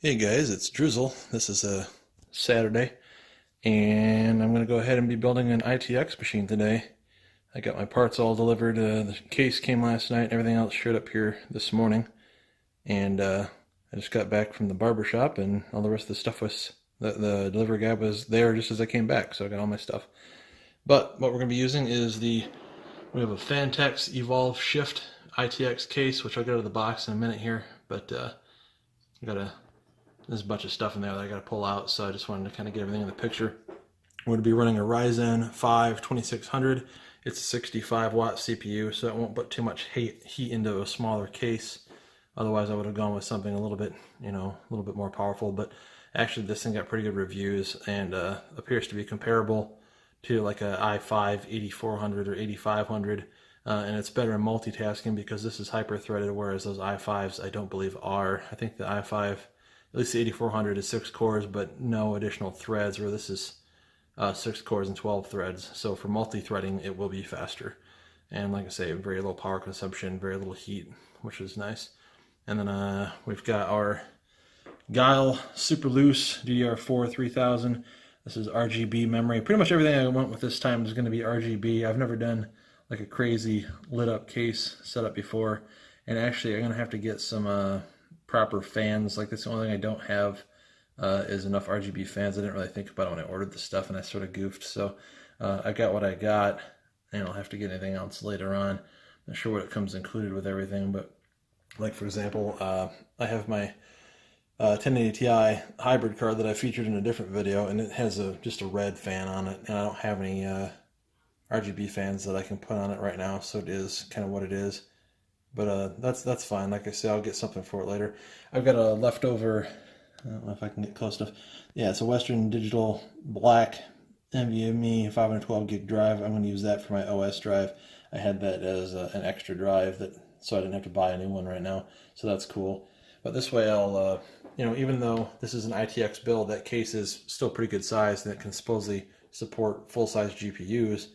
Hey guys, it's Drizzle. This is a Saturday, and I'm going to go ahead and be building an ITX machine today. I got my parts all delivered. The case came last night, and everything else showed up here this morning. And I just got back from the barber shop, and all the rest of the stuff was, the delivery guy was there just as I came back, so I got all my stuff. But what we're going to be using is we have a Fantex Evolve Shift ITX case, which I'll get out of the box in a minute here, but I got to there's a bunch of stuff in there that I got to pull out, so I just wanted to kind of get everything in the picture. I'm going to be running a Ryzen 5 2600. It's a 65 watt CPU, so it won't put too much heat into a smaller case. Otherwise, I would have gone with something a little bit, a little bit more powerful. But actually, this thing got pretty good reviews and appears to be comparable to like a i5 8400 or 8500. And it's better in multitasking because this is hyper-threaded, whereas those i5s I don't believe are. I think the i5, at least the 8400, is 6 cores, but no additional threads, where this is 6 cores and 12 threads. So for multi-threading, it will be faster. And like I say, very low power consumption, very little heat, which is nice. And then we've got our Guile Super Loose DDR4 3000. This is RGB memory. Pretty much everything I went with this time is going to be RGB. I've never done like a crazy lit up case setup before. And actually, I'm going to have to get some proper fans. Like, that's the only thing I don't have is enough RGB fans. I didn't really think about it when I ordered the stuff, and I sort of goofed. So I got what I got, and I'll have to get anything else later on. Not sure what it comes included with everything, but like, for example, I have my 1080 Ti hybrid card that I featured in a different video, and it has just a red fan on it, and I don't have any RGB fans that I can put on it right now, so it is kind of what it is. But that's fine. Like I said, I'll get something for it later. I've got a leftover, I don't know if I can get close enough. Yeah, it's a Western Digital black NVMe 512 gig drive. I'm going to use that for my OS drive. I had that as an extra drive, so I didn't have to buy a new one right now. So that's cool. But this way I'll, even though this is an ITX build, that case is still pretty good size, and it can supposedly support full-size GPUs.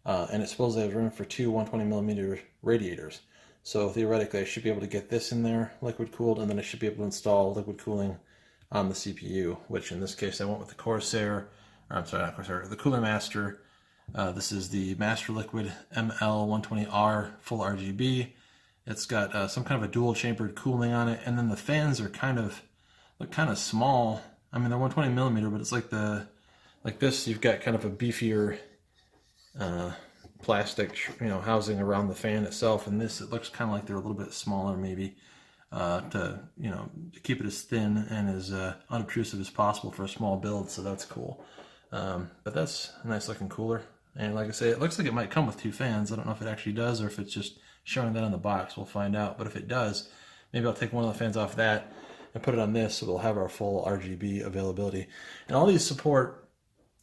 And it supposedly has room for two 120mm radiators. So theoretically, I should be able to get this in there, liquid cooled, and then I should be able to install liquid cooling on the CPU, which in this case I went with the Corsair, or I'm sorry, not Corsair, the Cooler Master. This is the Master Liquid ML120R full RGB. It's got some kind of a dual chambered cooling on it, and then the fans are look kind of small. I mean, they're 120mm, but it's like this, you've got kind of a beefier plastic, housing around the fan itself, and this, it looks kind of like they're a little bit smaller, maybe, to keep it as thin and as unobtrusive as possible for a small build. So that's cool. But that's a nice looking cooler, and like I say, it looks like it might come with two fans. I don't know if it actually does, or if it's just showing that on the box. We'll find out. But if it does, maybe I'll take one of the fans off that and put it on this, so we'll have our full RGB availability. And all these support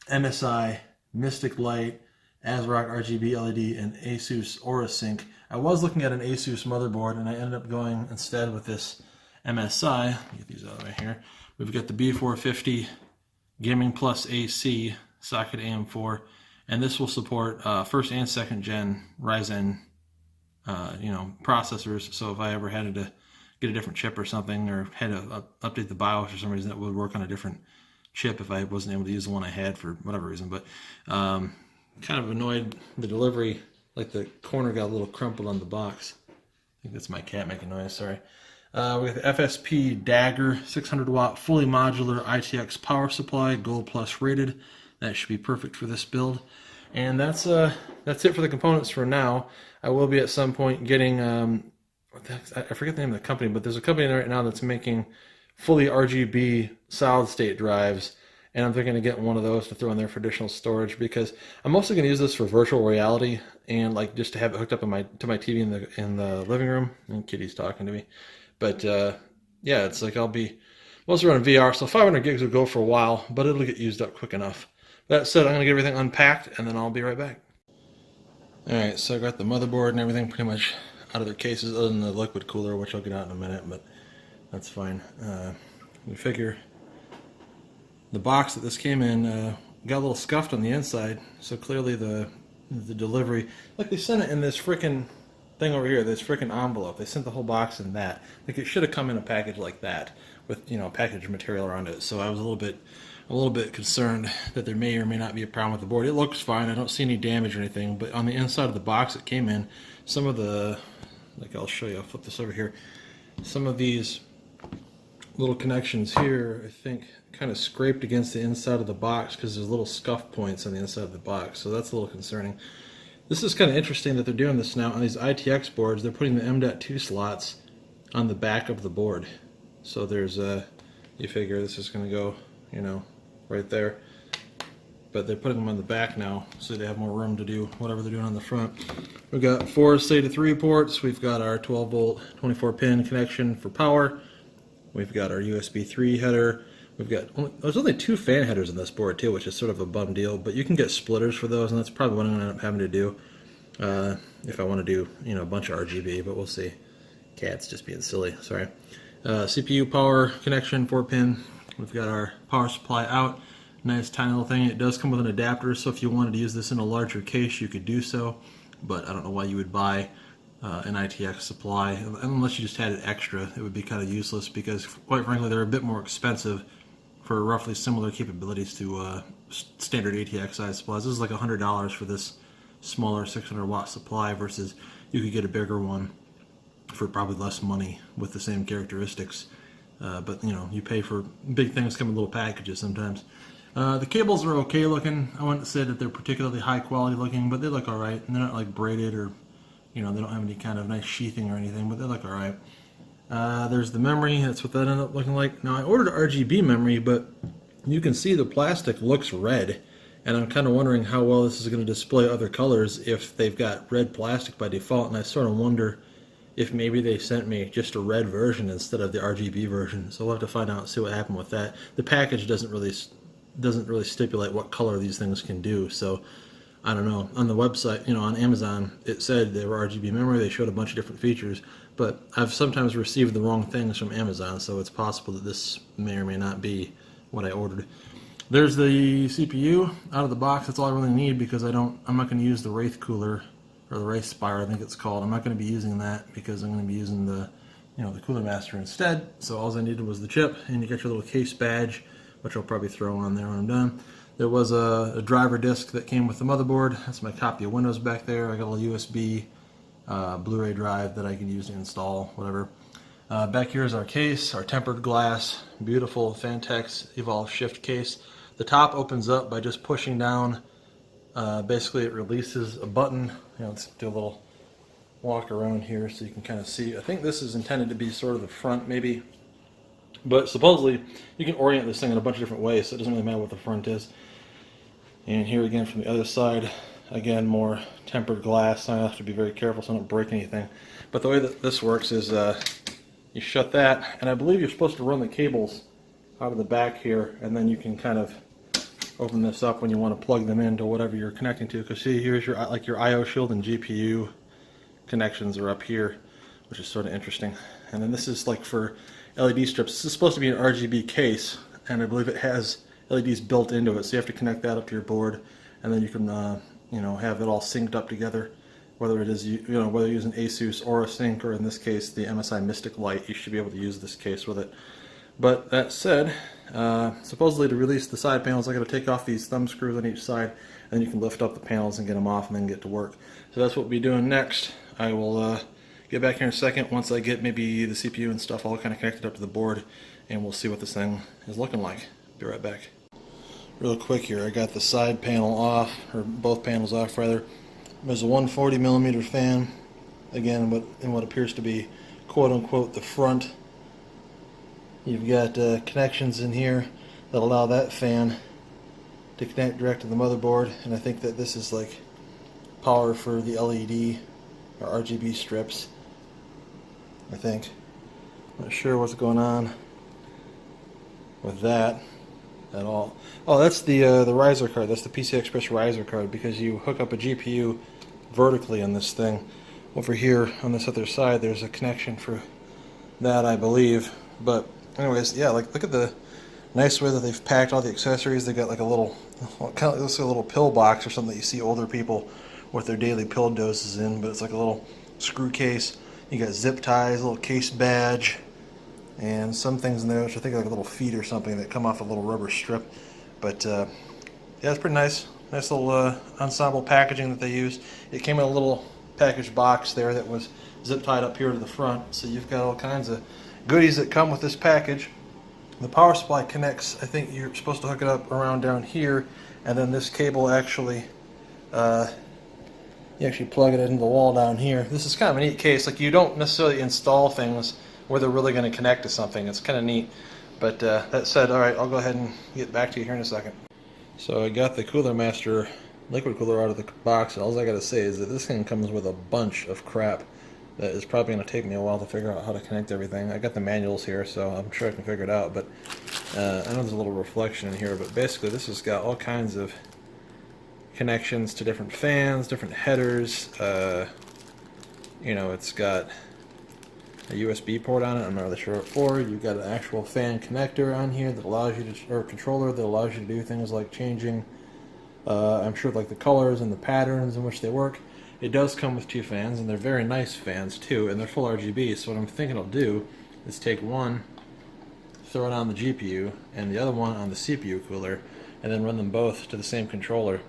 MSI, Mystic Light, ASRock RGB LED, and Asus AuraSync. I was looking at an Asus motherboard, and I ended up going instead with this MSI. Let me get these out of the way here. We've got the B450 Gaming Plus AC socket AM4, and this will support first and second gen Ryzen processors. So if I ever had to get a different chip or something, or had to update the BIOS for some reason, that would work on a different chip if I wasn't able to use the one I had for whatever reason. But kind of annoyed the delivery, like the corner got a little crumpled on the box. I think that's my cat making noise, sorry. We got the FSP Dagger 600 watt fully modular ITX power supply, Gold Plus rated. That should be perfect for this build. And that's it for the components for now. I will be at some point getting, I forget the name of the company, but there's a company right now that's making fully RGB solid state drives, and I'm thinking of getting one of those to throw in there for additional storage, because I'm mostly going to use this for virtual reality, and like just to have it hooked up to my TV in the living room. And Kitty's talking to me, but yeah, it's like I'll be mostly running VR, so 500 gigs will go for a while, but it'll get used up quick enough. That said, I'm going to get everything unpacked, and then I'll be right back. Alright, so I got the motherboard and everything pretty much out of their cases, other than the liquid cooler, which I'll get out in a minute, but that's fine. We figure the box that this came in got a little scuffed on the inside, so clearly the delivery, like, they sent it in this freaking thing over here, this freaking envelope. They sent the whole box in that. Like it should have come in a package like that with, you know, package material around it. So I was a little bit concerned that there may or may not be a problem with the board. It looks fine. I don't see any damage or anything, but on the inside of the box it came in, some of the, like I'll show you, I'll flip this over here. Some of these little connections here, I think, kind of scraped against the inside of the box because there's little scuff points on the inside of the box. So that's a little concerning. This is kind of interesting that they're doing this now on these ITX boards. They're putting the M.2 slots on the back of the board. So there's a, you figure this is going to go, you know, right there. But they're putting them on the back now so they have more room to do whatever they're doing on the front. We've got 4 SATA 3 ports. We've got our 12 volt 24 pin connection for power. We've got our USB 3 header. We've got, there's only 2 fan headers on this board too, which is sort of a bum deal, but you can get splitters for those, and that's probably what I'm going to end up having to do if I want to do, you know, a bunch of RGB, but we'll see. Cat's just being silly, sorry. CPU power connection, 4 pin. We've got our power supply out. Nice tiny little thing. It does come with an adapter, so if you wanted to use this in a larger case, you could do so, but I don't know why you would buy an ITX supply unless you just had it extra. It would be kind of useless because, quite frankly, they're a bit more expensive for roughly similar capabilities to standard ATX size supplies. This is like $100 for this smaller 600 watt supply versus you could get a bigger one for probably less money with the same characteristics. But you know, you pay for big things come in little packages sometimes. The cables are okay looking. I wouldn't say that they're particularly high quality looking, but they look alright. And they're not like braided or, you know, they don't have any kind of nice sheathing or anything, but they look alright. There's the memory. That's what that ended up looking like. Now I ordered RGB memory, but you can see the plastic looks red, and I'm kind of wondering how well this is going to display other colors if they've got red plastic by default, and I sort of wonder if maybe they sent me just a red version instead of the RGB version. So we'll have to find out and see what happened with that. The package doesn't really stipulate what color these things can do, so I don't know. On the website, you know, on Amazon, it said they were RGB memory. They showed a bunch of different features, but I've sometimes received the wrong things from Amazon, so it's possible that this may or may not be what I ordered. There's the CPU out of the box. That's all I really need because I'm not going to use the Wraith cooler, or the Wraith Spire, I think it's called. I'm not going to be using that because I'm going to be using the, you know, the Cooler Master instead. So all I needed was the chip, and you get your little case badge, which I'll probably throw on there when I'm done. There was a driver disc that came with the motherboard. That's my copy of Windows back there. I got a little USB Blu-ray drive that I can use to install, whatever. Back here is our case, our tempered glass, beautiful Fantex Evolve Shift case. The top opens up by just pushing down. Basically, it releases a button. You know, let's do a little walk around here so you can kind of see. I think this is intended to be sort of the front, maybe. But supposedly, you can orient this thing in a bunch of different ways, so it doesn't really matter what the front is. And here again from the other side, again, more tempered glass. I have to be very careful so I don't break anything. But the way that this works is you shut that, and I believe you're supposed to run the cables out of the back here, and then you can kind of open this up when you want to plug them into whatever you're connecting to. Because see, here's your I/O shield and GPU connections are up here, which is sort of interesting. And then this is like for LED strips. This is supposed to be an RGB case, and I believe it has LEDs built into it, so you have to connect that up to your board, and then you can you know, have it all synced up together. Whether it is, you know, whether you're using Asus or a Sync, or in this case the MSI Mystic Light, you should be able to use this case with it. But that said, supposedly to release the side panels, I got to take off these thumb screws on each side, and you can lift up the panels and get them off, and then get to work. So that's what we'll be doing next. I will get back here in a second once I get maybe the CPU and stuff all kind of connected up to the board, and we'll see what this thing is looking like. Be right back. Real quick here, I got the side panel off, or both panels off rather. There's a 140mm fan, again, in what appears to be quote-unquote the front. You've got connections in here that allow that fan to connect direct to the motherboard, and I think that this is like power for the LED or RGB strips, I think. Not sure what's going on with that at all. Oh, that's the riser card. That's the PCI Express riser card, because you hook up a GPU vertically on this thing. Over here on this other side, there's a connection for that, I believe. But anyways, yeah, like look at the nice way that they've packed all the accessories. They got like a little, kind of looks like a little pill box or something that you see older people with their daily pill doses in, but it's like a little screw case. You got zip ties, a little case badge, and some things in there which I think are like a little feet or something that come off a little rubber strip. But yeah, it's pretty nice. Nice little ensemble packaging that they used. It came in a little packaged box there that was zip tied up here to the front. So you've got all kinds of goodies that come with this package. The power supply connects, I think you're supposed to hook it up around down here, and then this cable actually, you actually plug it into the wall down here. This is kind of a neat case. Like, you don't necessarily install things where they're really going to connect to something. It's kind of neat. But that said, all right, I'll go ahead and get back to you here in a second. So I got the Cooler Master liquid cooler out of the box, and all I got to say is that this thing comes with a bunch of crap that is probably going to take me a while to figure out how to connect everything. I got the manuals here, so I'm sure I can figure it out, but I know there's a little reflection in here, but basically this has got all kinds of connections to different fans, different headers. You know, it's got a USB port on it, I'm not really sure what for. You've got an actual fan connector on here that allows you to, or a controller that allows you to do things like changing, I'm sure, like the colors and the patterns in which they work. It does come with two fans, and they're very nice fans too, and they're full RGB. So what I'm thinking I'll do is take one, throw it on the GPU, and the other one on the CPU cooler, and then run them both to the same controller,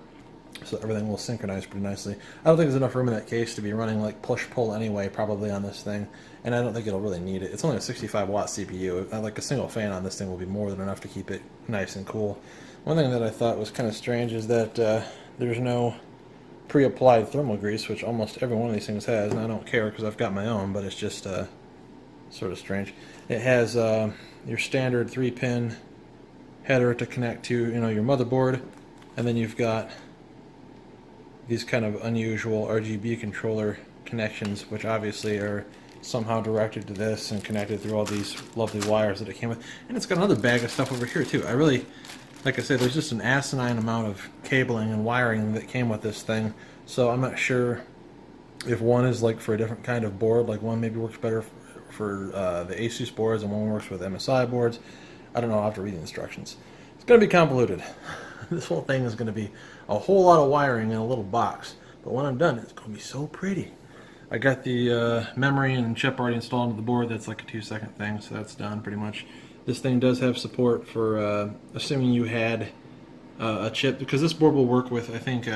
so everything will synchronize pretty nicely. I don't think there's enough room in that case to be running like push-pull anyway, probably on this thing, and I don't think it'll really need it. It's only a 65-watt CPU. Like, a single fan on this thing will be more than enough to keep it nice and cool. One thing that I thought was kind of strange is that there's no pre-applied thermal grease, which almost every one of these things has, and I don't care because I've got my own, but it's just sort of strange. It has your standard 3-pin header to connect to, you know, your motherboard, and then you've got these kind of unusual RGB controller connections, which obviously are somehow directed to this and connected through all these lovely wires that it came with. And it's got another bag of stuff over here too. I really, like I said, there's just an asinine amount of cabling and wiring that came with this thing, so I'm not sure if one is like for a different kind of board, like one maybe works better for the Asus boards and one works with MSI boards. I don't know, I'll have to read the instructions. It's going to be convoluted. This whole thing is going to be a whole lot of wiring in a little box, but when I'm done, it's going to be so pretty. I got the memory and chip already installed into the board. That's like a 2-second thing, so that's done pretty much. This thing does have support for, assuming you had a chip, because this board will work with, I think,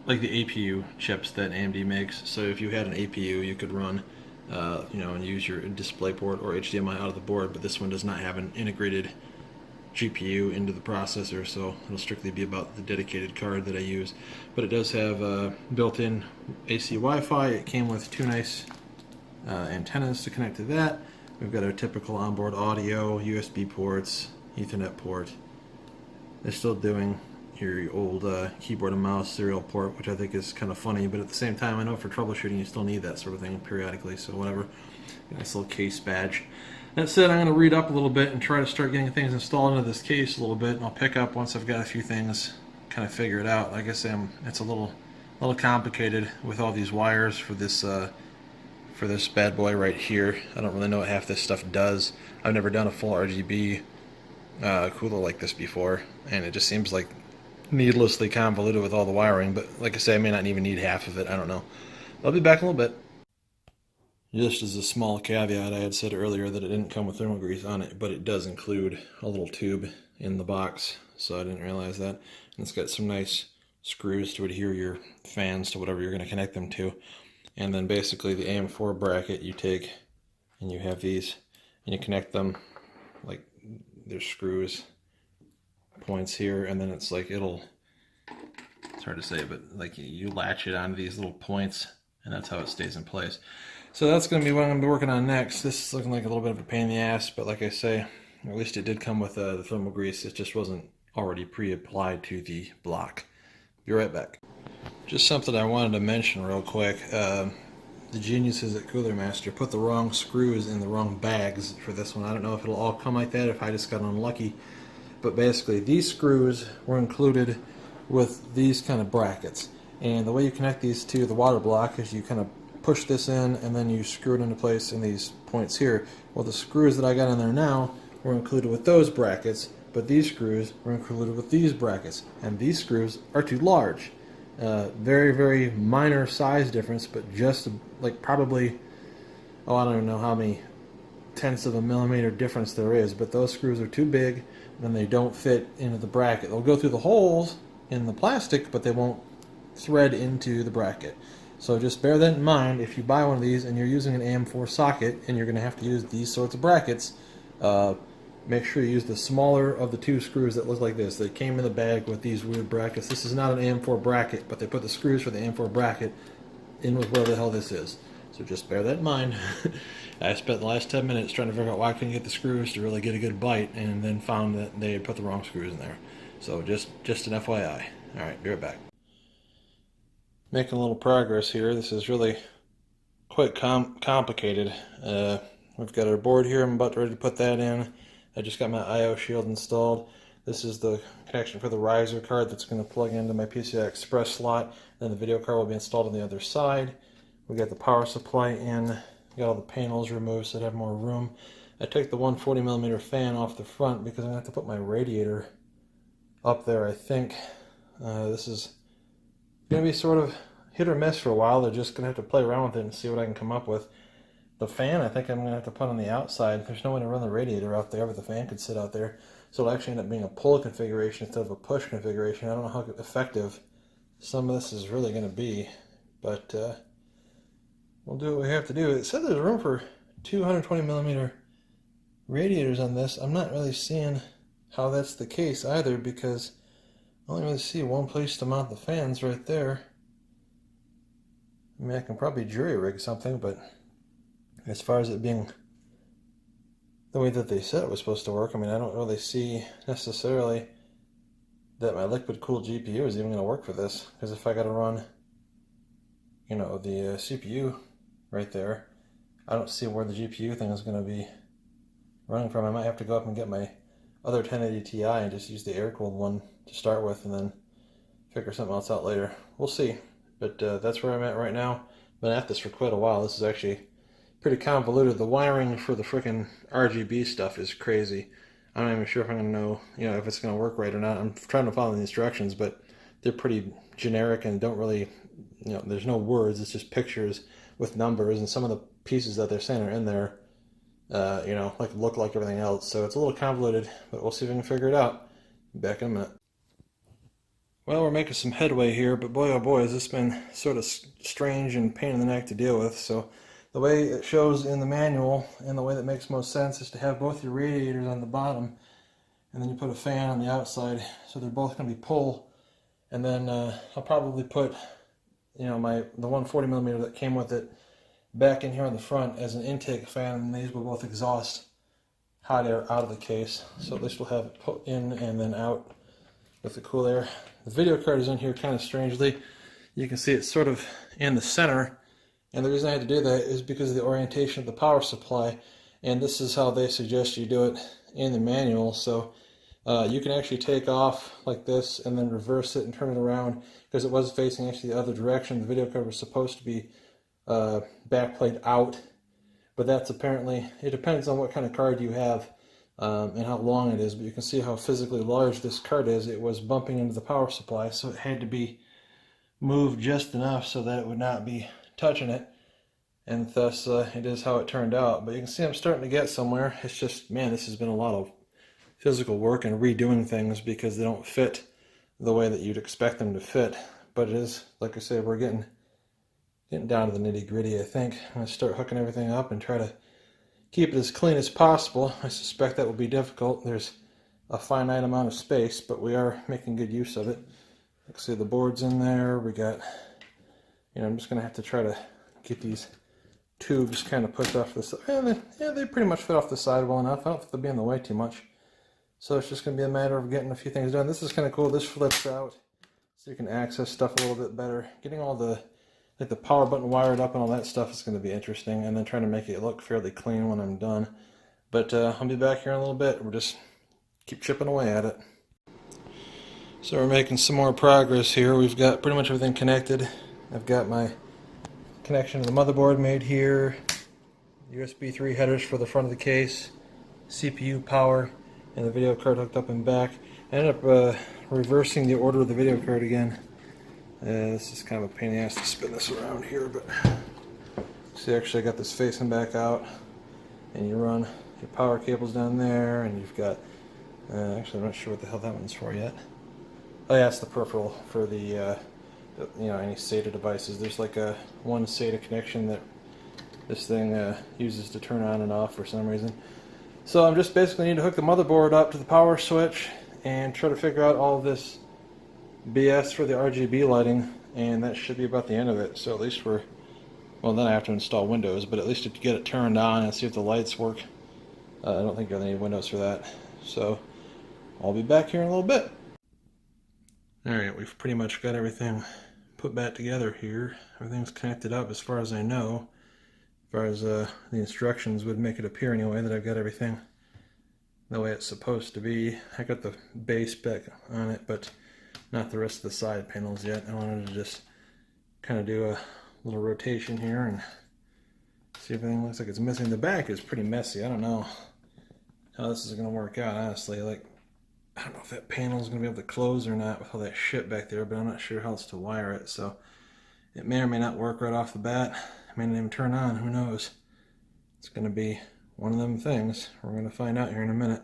like the APU chips that AMD makes. So if you had an APU, you could run, you know, and use your DisplayPort or HDMI out of the board, but this one does not have an integrated GPU into the processor, so it'll strictly be about the dedicated card that I use. But it does have built-in AC Wi-Fi. It came with two nice antennas to connect to that. We've got our typical onboard audio, USB ports, Ethernet port. They're still doing your old keyboard and mouse serial port, which I think is kind of funny, but at the same time, I know for troubleshooting you still need that sort of thing periodically, so whatever. Nice little case badge. That said, I'm going to read up a little bit and try to start getting things installed into this case a little bit, and I'll pick up once I've got a few things kind of figured out. Like I say, it's a little complicated with all these wires for this bad boy right here. I don't really know what half this stuff does. I've never done a full RGB cooler like this before, and it just seems like needlessly convoluted with all the wiring, but like I say, I may not even need half of it. I don't know. I'll be back in a little bit. Just as a small caveat, I had said earlier that it didn't come with thermal grease on it, but it does include a little tube in the box, so I didn't realize that. And it's got some nice screws to adhere your fans to whatever you're going to connect them to. And then basically the AM4 bracket you take, and you have these, and you connect them, like there's screws, points here, and then it's like it's hard to say, but like you latch it onto these little points, and that's how it stays in place. So that's going to be what I'm going to be working on next. This is looking like a little bit of a pain in the ass, but like I say, at least it did come with the thermal grease. It just wasn't already pre-applied to the block. Be right back. Just something I wanted to mention real quick. The geniuses at Cooler Master put the wrong screws in the wrong bags for this one. I don't know if it'll all come like that, if I just got unlucky. But basically, these screws were included with these kind of brackets. And the way you connect these to the water block is you kind of push this in and then you screw it into place in these points here. Well, the screws that I got in there now were included with those brackets, but these screws were included with these brackets, and these screws are too large. Very, very minor size difference, but just like probably, oh, I don't even know how many tenths of a millimeter difference there is, but those screws are too big and they don't fit into the bracket. They'll go through the holes in the plastic, but they won't thread into the bracket. So just bear that in mind if you buy one of these and you're using an AM4 socket and you're going to have to use these sorts of brackets. Make sure you use the smaller of the two screws that look like this. They came in the bag with these weird brackets. This is not an AM4 bracket, but they put the screws for the AM4 bracket in with where the hell this is. So just bear that in mind. I spent the last 10 minutes trying to figure out why I couldn't get the screws to really get a good bite, and then found that they had put the wrong screws in there. So just an FYI. Alright, be right back. Making a little progress here. This is really quite complicated. We've got our board here. I'm about ready to put that in. I just got my I/O shield installed. This is the connection for the riser card that's going to plug into my PCI Express slot. Then the video card will be installed on the other side. We got the power supply in. Got all the panels removed so I have more room. I took the 140mm fan off the front because I'm going to have to put my radiator up there, I think. This is going to be sort of hit or miss for a while. They're just going to have to play around with it and see what I can come up with. The fan, I think I'm going to have to put on the outside. There's no way to run the radiator out there, but the fan could sit out there. So it'll actually end up being a pull configuration instead of a push configuration. I don't know how effective some of this is really going to be, but we'll do what we have to do. It said there's room for 220mm radiators on this. I'm not really seeing how that's the case either, because I only really see one place to mount the fans right there. I mean, I can probably jury rig something, but as far as it being the way that they said it was supposed to work, I mean, I don't really see necessarily that my liquid cooled GPU is even going to work for this, because if I got to run, you know, the CPU right there, I don't see where the GPU thing is going to be running from. I might have to go up and get my other 1080 Ti and just use the air-cooled one to start with and then figure something else out later. We'll see, but that's where I'm at right now. Been at this for quite a while. This is actually pretty convoluted. The wiring for the frickin' RGB stuff is crazy. I'm not even sure if I'm going to know, you know, if it's going to work right or not. I'm trying to follow the instructions, but they're pretty generic and don't really, you know, there's no words. It's just pictures with numbers, and some of the pieces that they're saying are in there, you know, like look like everything else. So it's a little convoluted, but we'll see if we can figure it out. Back in a minute. Well, we're making some headway here, but boy oh boy, has this been sort of strange and pain in the neck to deal with. So the way it shows in the manual, and the way that makes most sense, is to have both your radiators on the bottom, and then you put a fan on the outside, so they're both going to be pull. And then I'll probably put, you know, the 140mm that came with it back in here on the front as an intake fan, and these will both exhaust hot air out of the case. So at least we'll have it put in and then out with the cool air. The video card is in here kind of strangely. You can see it's sort of in the center, and the reason I had to do that is because of the orientation of the power supply, and this is how they suggest you do it in the manual. So you can actually take off like this and then reverse it and turn it around, because it was facing actually the other direction. The video card was supposed to be backplate out, but that's apparently, it depends on what kind of card you have and how long it is, but you can see how physically large this card is. It was bumping into the power supply, so it had to be moved just enough so that it would not be touching it, and thus it is how it turned out. But you can see I'm starting to get somewhere. It's just, man, this has been a lot of physical work and redoing things because they don't fit the way that you'd expect them to fit. But it is, like I say, we're getting down to the nitty-gritty. I think I'm going to start hooking everything up and try to keep it as clean as possible. I suspect that will be difficult. There's a finite amount of space, but we are making good use of it. Like I see, the board's in there. We got, you know, I'm just going to have to try to get these tubes kind of pushed off the side. Yeah, they pretty much fit off the side well enough. I don't think they'll be in the way too much. So it's just going to be a matter of getting a few things done. This is kind of cool. This flips out so you can access stuff a little bit better. Getting all the, like the power button wired up and all that stuff is going to be interesting, and then trying to make it look fairly clean when I'm done. But I'll be back here in a little bit. We'll just keep chipping away at it. So we're making some more progress here. We've got pretty much everything connected. I've got my connection to the motherboard made here, USB 3 headers for the front of the case, CPU power, and the video card hooked up in back. I ended up reversing the order of the video card again. This is kind of a pain in the ass to spin this around here, but see, actually I got this facing back out, and you run your power cables down there, and you've got, actually I'm not sure what the hell that one's for yet. Oh yeah, it's the peripheral for the, you know, any SATA devices. There's like a one SATA connection that this thing uses to turn on and off for some reason. So I'm just basically need to hook the motherboard up to the power switch and try to figure out all of this BS for the RGB lighting, and that should be about the end of it. So at least we're, well, then I have to install Windows, but at least to get it turned on and see if the lights work. I don't think you'll need Windows for that. So I'll be back here in a little bit. Alright, we've pretty much got everything put back together here. Everything's connected up as far as I know. As far as the instructions would make it appear anyway, that I've got everything the way it's supposed to be. I got the base back on it, but not the rest of the side panels yet. I wanted to just kind of do a little rotation here and see if everything looks like it's missing. The back is pretty messy. I don't know how this is going to work out, honestly. Like, I don't know if that panel is going to be able to close or not with all that shit back there, but I'm not sure how else to wire it, so it may or may not work right off the bat. It may not even turn on, who knows. It's going to be one of them things. We're going to find out here in a minute.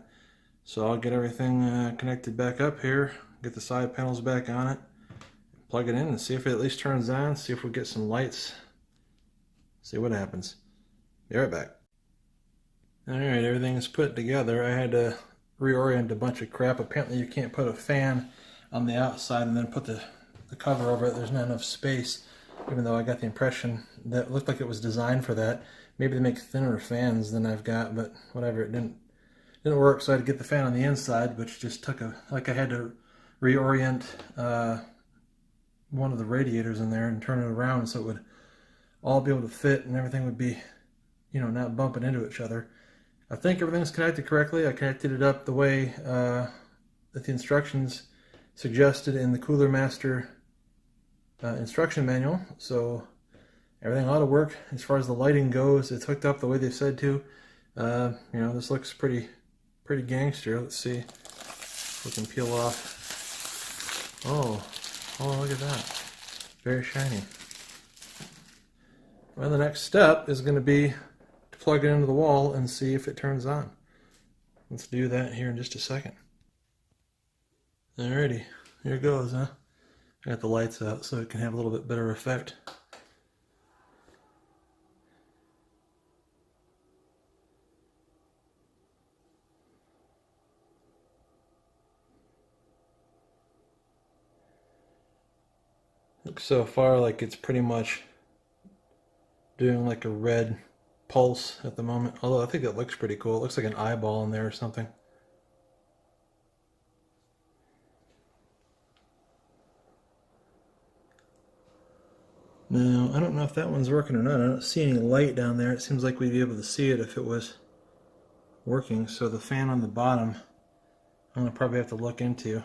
So I'll get everything connected back up here, get the side panels back on it, plug it in and see if it at least turns on, see if we get some lights, see what happens. Be right back. Alright, everything is put together. I had to reorient a bunch of crap. Apparently you can't put a fan on the outside and then put the cover over it. There's not enough space, even though I got the impression that it looked like it was designed for that. Maybe they make thinner fans than I've got, but whatever, it didn't work, so I had to get the fan on the inside, which just took like I had to reorient one of the radiators in there and turn it around so it would all be able to fit and everything would be, you know, not bumping into each other. I think everything's connected correctly. I connected it up the way that the instructions suggested in the Cooler Master instruction manual, so everything ought to work. As far as the lighting goes, it's hooked up the way they said to. You know, this looks pretty gangster. Let's see if we can peel off. Oh, look at that. Very shiny. Well, the next step is going to be to plug it into the wall and see if it turns on. Let's do that here in just a second. Alrighty, here it goes, huh? I got the lights out so it can have a little bit better effect. Looks so far like it's pretty much doing like a red pulse at the moment, although I think it looks pretty cool. It looks like an eyeball in there or something. Now, I don't know if that one's working or not. I don't see any light down there. It seems like we'd be able to see it if it was working. So the fan on the bottom, I'm going to probably have to look into.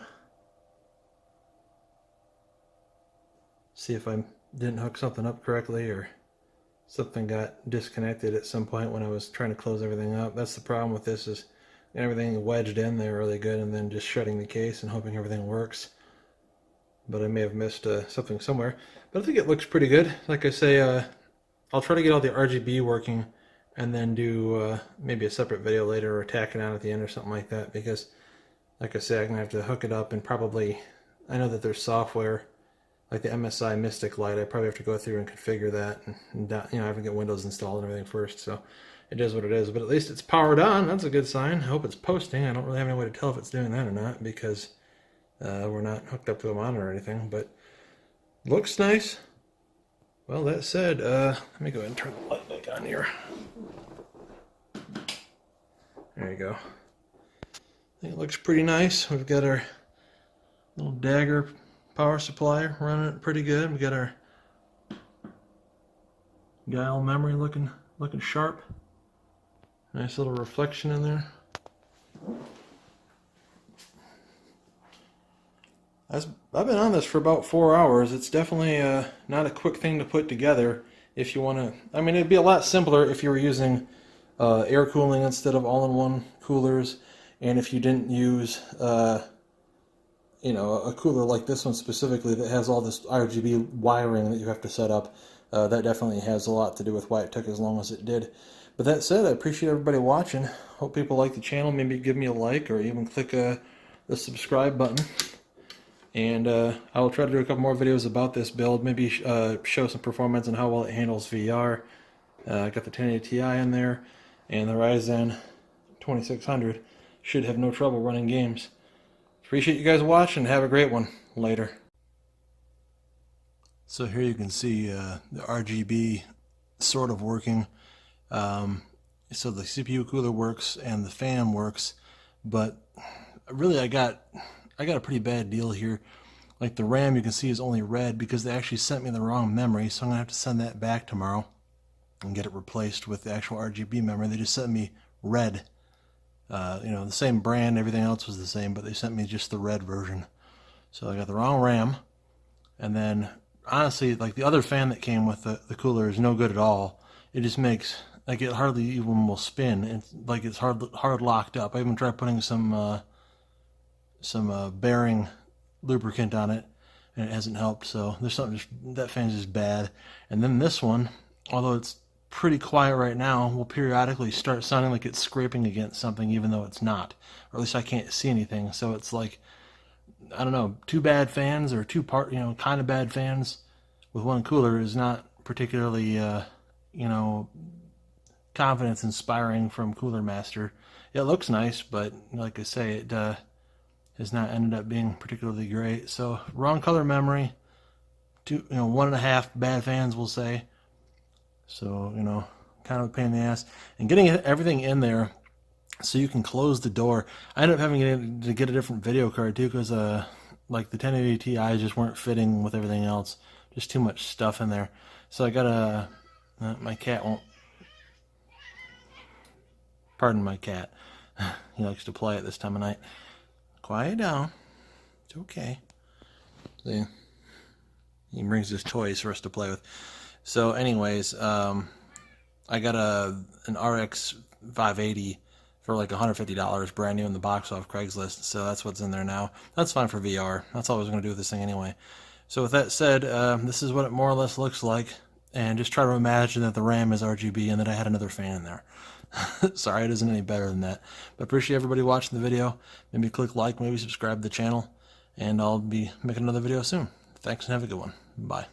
See if I didn't hook something up correctly or something got disconnected at some point when I was trying to close everything up. That's the problem with this, is everything wedged in there really good and then just shutting the case and hoping everything works. But I may have missed something somewhere. But I think it looks pretty good. Like I say, I'll try to get all the RGB working and then do maybe a separate video later or tack it on at the end or something like that, because like I say, I'm going to have to hook it up and probably, I know that there's software like the MSI Mystic Light. I probably have to go through and configure that, and you know, I have to get Windows installed and everything first, so it is what it is. But at least it's powered on. That's a good sign. I hope it's posting. I don't really have any way to tell if it's doing that or not, because we're not hooked up to a monitor or anything, but looks nice. Well, that said, let me go ahead and turn the light back on here. There you go. I think it looks pretty nice. We've got our little Dagger power supply running it pretty good. We got our dial memory looking sharp. Nice little reflection in there. I've been on this for about 4 hours. It's definitely not a quick thing to put together. If you want to, I mean, it'd be a lot simpler if you were using air cooling instead of all-in-one coolers, and if you didn't use you know, a cooler like this one specifically that has all this RGB wiring that you have to set up, that definitely has a lot to do with why it took as long as it did. But that said, I appreciate everybody watching. Hope people like the channel. Maybe give me a like or even click the subscribe button. And I will try to do a couple more videos about this build. Maybe show some performance and how well it handles VR. I got the 1080 Ti in there, and the Ryzen 2600 should have no trouble running games. Appreciate you guys watching. Have a great one. Later. So here you can see the RGB sort of working. So the CPU cooler works and the fan works, but really I got a pretty bad deal here. Like the RAM you can see is only red because they actually sent me the wrong memory, so I'm gonna have to send that back tomorrow and get it replaced with the actual RGB memory. They just sent me red. You know, the same brand, everything else was the same, but they sent me just the red version. So I got the wrong RAM, and then honestly, like the other fan that came with the cooler is no good at all. It just makes, like, it hardly even will spin. It's like it's hard locked up. I even tried putting some bearing lubricant on it, and it hasn't helped. So there's something, that fan's just bad. And then this one, although it's pretty quiet right now, will periodically start sounding like it's scraping against something, even though it's not, or at least I can't see anything. So it's like, I don't know, two bad fans or kind of bad fans with one cooler is not particularly confidence inspiring from Cooler Master. It looks nice, but like I say, it has not ended up being particularly great. So wrong color memory, 1.5 bad fans, we'll say. So, kind of a pain in the ass. And getting everything in there so you can close the door. I ended up having to get a different video card too, because like the 1080 Ti just weren't fitting with everything else. Just too much stuff in there. So I got my cat won't. Pardon my cat. He likes to play at this time of night. Quiet down. It's okay. See? He brings his toys for us to play with. So anyways, I got an RX 580 for like $150 brand new in the box off Craigslist. So that's what's in there now. That's fine for VR. That's all I was going to do with this thing anyway. So with that said, this is what it more or less looks like. And just try to imagine that the RAM is RGB and that I had another fan in there. Sorry, it isn't any better than that. But appreciate everybody watching the video. Maybe click like, maybe subscribe to the channel. And I'll be making another video soon. Thanks and have a good one. Bye.